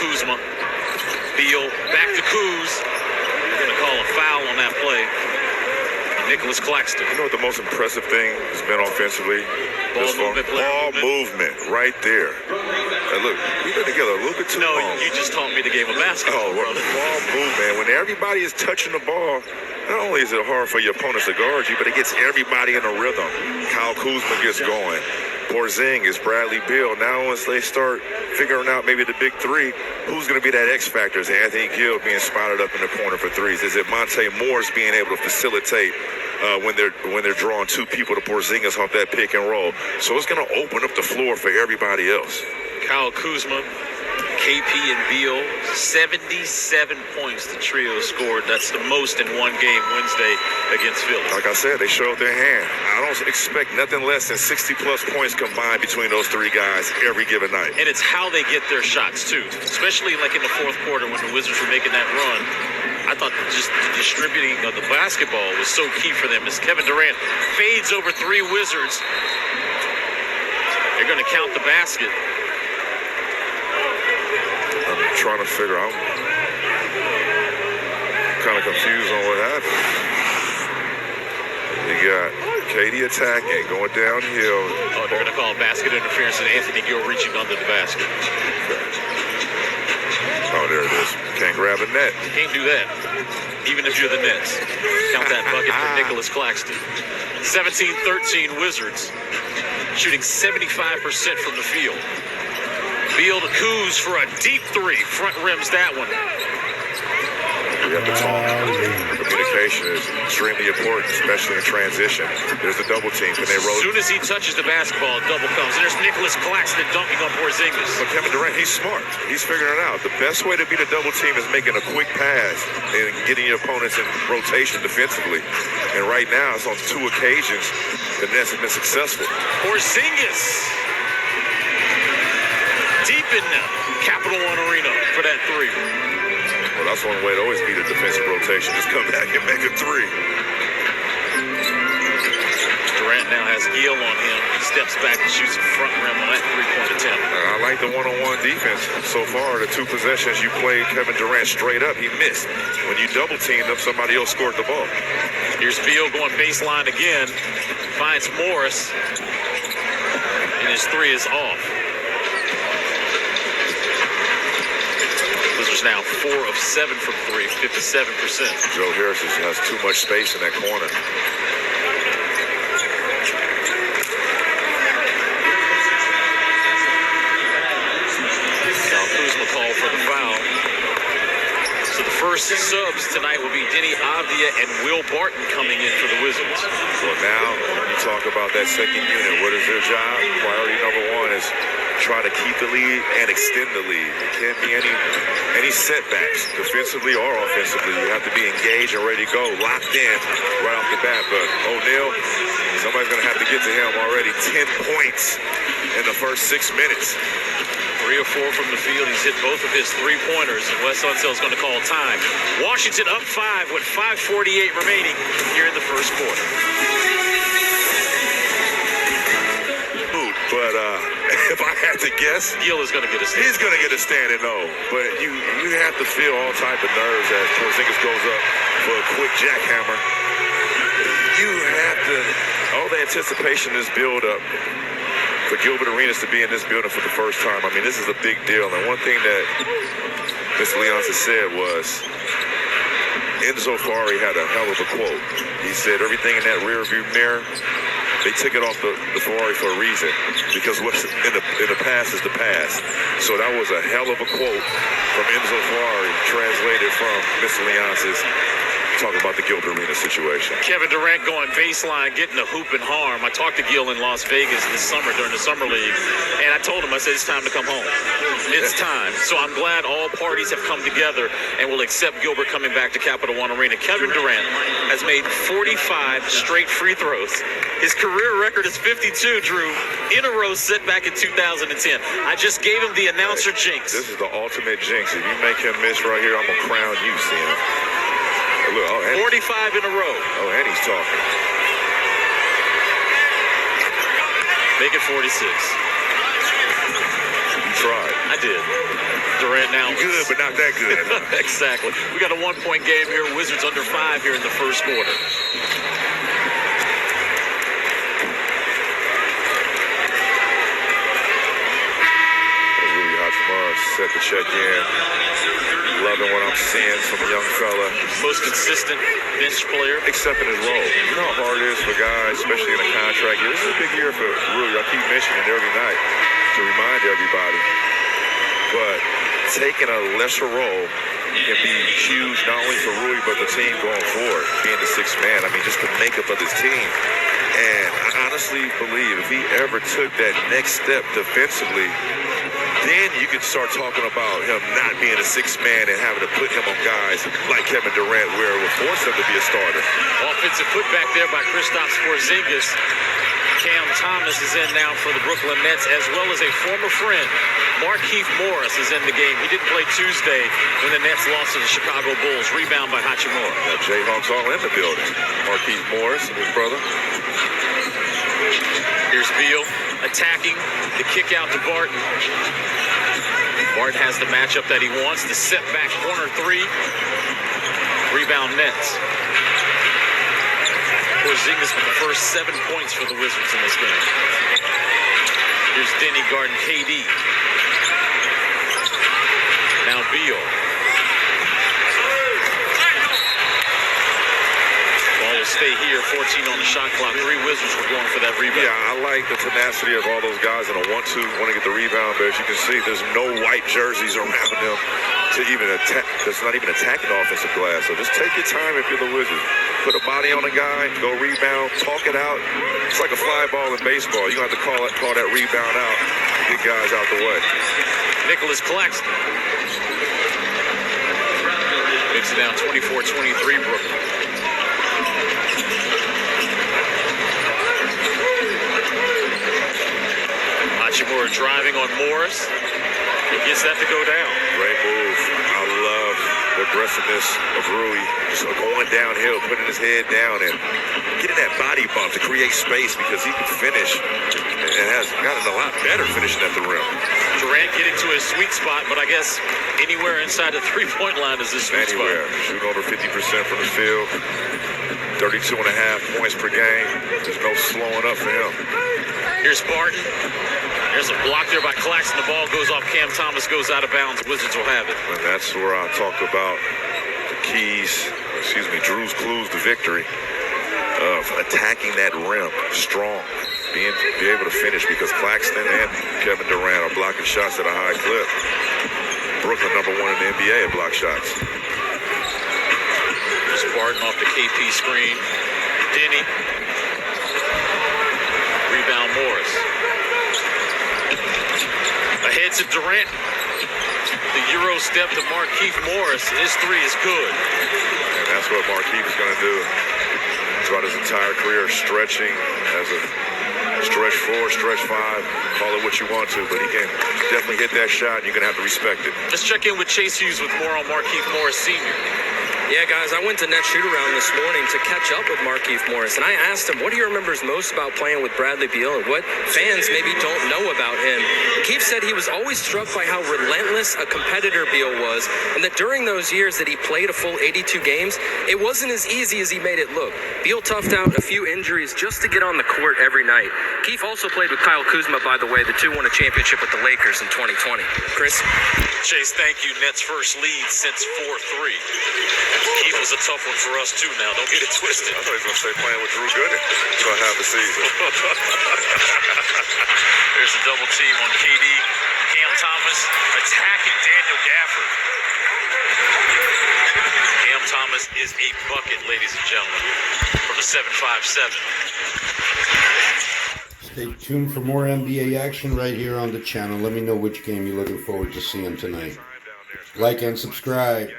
Kuzma. Beal back to Kuz. They're going to call a foul on that play. Nicholas Claxton. You know what the most impressive thing has been offensively? Ball movement right there. Hey, look, we've been together a little bit too long. No, you just taught me the game of basketball. Oh, well, ball movement. When everybody is touching the ball, not only is it hard for your opponents to guard you, but it gets everybody in a rhythm. Kyle Kuzma gets going. Porzingis, Bradley Beal. Now once they start figuring out maybe the big three, who's going to be that X factor? Is Anthony Gill being spotted up in the corner for threes? Is it Monte Morris being able to facilitate when they're drawing two people to Porzingis off that pick and roll? So it's going to open up the floor for everybody else. Kyle Kuzma, KP and Beal, 77 points the trio scored. That's the most in one game Wednesday against Philly. Like I said, they showed their hand. I don't expect nothing less than 60-plus points combined between those three guys every given night. And it's how they get their shots, too, especially like in the fourth quarter when the Wizards were making that run. I thought just the distributing of the basketball was so key for them as Kevin Durant fades over three Wizards. They're going to count the basket. I'm trying to figure out. I'm kind of confused on what happened. You got KD attacking, going downhill. Oh, they're going to call basket interference and Anthony Gill reaching under the basket. Oh, there it is. Can't grab a net. You can't do that, even if you're the Nets. Count that bucket for Nicholas Claxton. 17-13 Wizards, shooting 75% from the field. Beal to Kuz for a deep three. Front rims that one. We have to talk. Communication is extremely important, especially in transition. There's a double team. Can they roll? As soon as he touches the basketball, double comes. And there's Nicholas Claxton dunking on Porzingis. But Kevin Durant, he's smart. He's figuring it out. The best way to beat a double team is making a quick pass and getting your opponents in rotation defensively. And right now, it's on two occasions the Nets have been successful. Porzingis deep in Capital One Arena for that three. Well, that's one way to always beat a defensive rotation. Just come back and make a three. Durant now has Gill on him. He steps back and shoots a front rim on that three-point attempt. I like the one-on-one defense so far. The two possessions you played Kevin Durant straight up, he missed. When you double-teamed him, somebody else scored the ball. Here's Beal going baseline again. Finds Morris. And his three is off. Wizards now 4 of 7 from 3, 57%. Joe Harris has too much space in that corner. Kyle Kuzma called for the foul. So the first subs tonight will be Denny Avdia and Will Barton coming in for the Wizards. Well, now when you talk about that second unit, what is their job? Priority number one is try to keep the lead and extend the lead. There can't be any setbacks, defensively or offensively. You have to be engaged and ready to go, locked in right off the bat. But O'Neal, somebody's going to have to get to him already. 10 points in the first 6 minutes. 3 or 4 from the field. He's hit both of his three-pointers, and Wes Unseld is going to call time. Washington up 5 with 5:48 remaining here in the first quarter. But if I had to guess, Gill is going to get a stand. He's going to get a standing no. But you have to feel all type of nerves as Porzingis goes up for a quick jackhammer. You have to, all the anticipation, this build-up for Gilbert Arenas to be in this building for the first time. I mean, this is a big deal. And one thing that Mr. Leonsis said was, Enzo Ferrari had a hell of a quote. He said, everything in that rearview mirror, they took it off the Ferrari for a reason, because what's in the past is the past. So that was a hell of a quote from Enzo Ferrari, translated from Mr. Leonsis, talking about the Gilbert Arenas situation. Kevin Durant going baseline, getting a hoop and harm. I talked to Gill in Las Vegas this summer during the Summer League, and I told him, I said, it's time to come home. It's time. So I'm glad all parties have come together and will accept Gilbert coming back to Capital One Arena. Kevin Durant has made 45 straight free throws. His career record is 52, Drew, in a row set back in 2010. I just gave him the announcer jinx. This is the ultimate jinx. If you make him miss right here, I'm going to crown you, Sam. Look, 45 in a row. Oh, and he's talking. Make it 46. You tried. I did. Durant Durant now. You're good, but not that good. Exactly. We got a 1-point game here. Wizards under 5 here in the first quarter. Rui Hachimura set to check in. Loving what I'm seeing from the young fella. Most consistent bench player. Accepting his role. You know how hard it is for guys, especially in a contract year. This is a big year for Rui. I keep mentioning it every night to remind everybody. But taking a lesser role can be huge, not only for Rui, but the team going forward, being the sixth man. I mean, just the makeup of this team. And I honestly believe if he ever took that next step defensively, then you could start talking about him not being a sixth man and having to put him on guys like Kevin Durant, where it would force him to be a starter. Offensive putback there by Kristaps Porzingis. Cam Thomas is in now for the Brooklyn Nets, as well as a former friend. Markieff Morris is in the game. He didn't play Tuesday when the Nets lost to the Chicago Bulls. Rebound by Hachimura. Jayhawks all in the building. Markieff Morris and his brother. Here's Beal attacking the kick out to Barton. Barton has the matchup that he wants. The set back corner three. Rebound Nets. Porzingis with the first 7 points for the Wizards in this game. Here's Denny guarding KD. Now Beal. Ball will stay here. 14 on the shot clock. 3 Wizards were going for that rebound. Yeah, I like the tenacity of all those guys in a 1-2, want to get the rebound, but as you can see, there's no white jerseys around them to even attack. That's not even attacking the offensive glass. So just take your time if you're the Wizards. Put a body on a guy, go rebound, talk it out. It's like a fly ball in baseball. You're going to have to call that rebound out and get guys out the way. Nicholas Claxton. Makes it down 24-23 Brooklyn. Hachimura driving on Morris. He gets that to go down. Great move. I love the aggressiveness of Rui. Just going downhill, putting his head down and getting that body bump to create space because he can finish and has gotten a lot better finishing at the rim. Durant getting to his sweet spot, but I guess anywhere inside the three-point line is his sweet spot. Shooting over 50% from the field. 32.5 points per game. There's no slowing up for him. Here's Barton. There's a block there by Claxton. The ball goes off. Cam Thomas goes out of bounds. Wizards will have it. And that's where I talked about the keys, Drew's clues to victory of attacking that rim strong, be able to finish because Claxton and Kevin Durant are blocking shots at a high clip. Brooklyn #1 in the NBA at block shots. There's Barton off the KP screen. Denny. Rebound Morris. Ahead to Durant. The Euro step to Markieff Morris. His three is good. And that's what Markieff is going to do throughout his entire career, stretching as a stretch 4, stretch 5, call it what you want to, but he can definitely hit that shot, and you're going to have to respect it. Let's check in with Chase Hughes with more on Markieff Morris Sr. Yeah, guys, I went to Net Shoot-Around this morning to catch up with Markieff Morris, and I asked him, what do you remember most about playing with Bradley Beal, and what fans maybe don't know about him? And Keith said he was always struck by how relentless a competitor Beal was, and that during those years that he played a full 82 games, it wasn't as easy as he made it look. Beal toughed out a few injuries just to get on the court every night. Keith also played with Kyle Kuzma, by the way. The two won a championship with the Lakers in 2020. Chris? Chase, thank you. Nets first lead since 4-3. Keith was a tough one for us, too, now. Don't get it twisted. I thought he was going to say playing with Drew Gooden for half the season. There's a double team on KD. Cam Thomas attacking Daniel Gafford. Cam Thomas is a bucket, ladies and gentlemen, from the 7-5-7. Stay tuned for more NBA action right here on the channel. Let me know which game you're looking forward to seeing tonight. Like and subscribe.